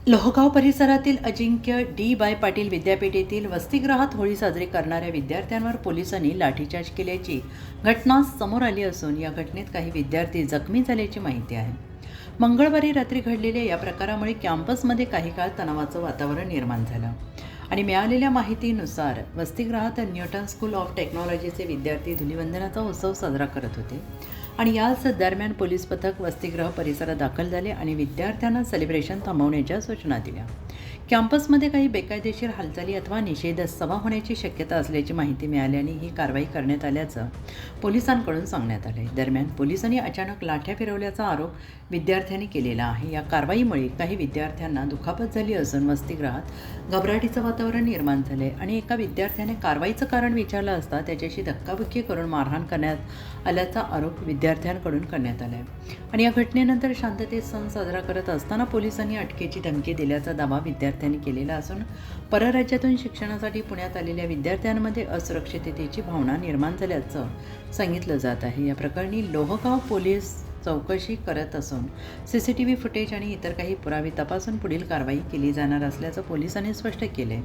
लोहगाव परिसरातील अजिंक्य D bye Patil विद्यापीठेतील वसतिगृहात होळी साजरी करणाऱ्या विद्यार्थ्यांवर पोलिसांनी लाठीचार्ज केल्याची घटना समोर आली असून या घटनेत काही विद्यार्थी जखमी झाल्याची माहिती आहे. मंगळवारी रात्री घडलेल्या या प्रकारामुळे कॅम्पसमध्ये काही काळ तणावाचं वातावरण निर्माण झालं आणि मिळालेल्या माहितीनुसार वसतिगृहात न्यूटन स्कूल ऑफ टेक्नॉलॉजीचे विद्यार्थी धुलिवंदनाचा उत्सव साजरा करत होते आणि याच दरम्यान पोलीस पथक वसतिगृह परिसरात दाखल झाले आणि विद्यार्थ्यांना सेलिब्रेशन थांबवण्याच्या सूचना दिल्या. कॅम्पसमध्ये काही बेकायदेशीर हालचाली अथवा निषेध सभा होण्याची शक्यता असल्याची माहिती मिळाल्याने ही कारवाई करण्यात आल्याचं पोलिसांकडून सांगण्यात आले. दरम्यान पोलिसांनी अचानक लाठ्या फिरवल्याचा आरोप विद्यार्थ्यांनी केलेला आहे. या कारवाईमुळे काही विद्यार्थ्यांना दुखापत झाली असून वसतिगृहात घबराटीचं वातावरण निर्माण झाले आणि एका विद्यार्थ्याने कारवाईचं कारण विचारलं असता त्याच्याशी धक्काबुक्की करून मारहाण करण्यात आल्याचा आरोप विद्यार्थ्यांकडून करण्यात आला आहे. आणि या घटनेनंतर शांततेत सण साजरा करत असताना पोलिसांनी अटकेची धमकी दिल्याचा दावा विद्यार्थ्यांनी केलेला असून परराज्यातून शिक्षणासाठी पुण्यात आलेल्या विद्यार्थ्यांमध्ये असुरक्षिततेची भावना निर्माण झाल्याचं सांगितलं जात आहे. या प्रकरणी लोहगाव पोलीस चौकशी करत असून CCTV फुटेज आणि इतर काही पुरावे तपासून पुढील कारवाई केली जाणार असल्याचं पोलिसांनी स्पष्ट केले.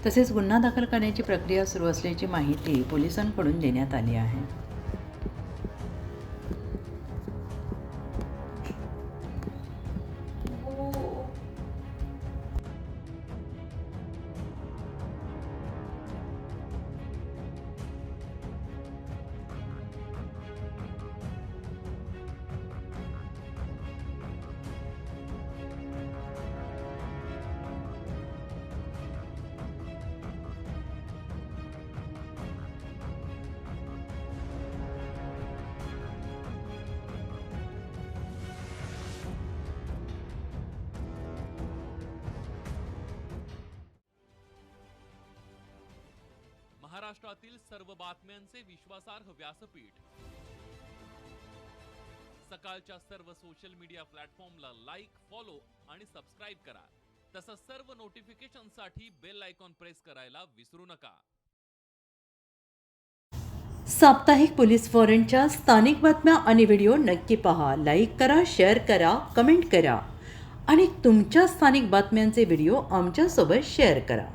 तसेच गुन्हा दाखल करण्याची प्रक्रिया सुरू असल्याची माहिती पोलिसांकडून देण्यात आली आहे. महाराष्ट्रातील सर्व बातम्यांचे विश्वासार्ह व्यासपीठ. सकाळच्या सर्व सोशल मीडिया प्लॅटफॉर्मला लाईक, फॉलो आणि सबस्क्राईब करा. तसंच सर्व नोटिफिकेशनसाठी बेल आयकॉन प्रेस करायला विसरू नका. साप्ताहिक पोलीस फॉरेनच्या स्थानिक बातम्या आणि व्हिडिओ नक्की पहा. लाईक करा, शेअर करा, कमेंट करा आणि तुमच्या स्थानिक बातम्यांचे व्हिडिओ आमच्यासोबत शेअर करा.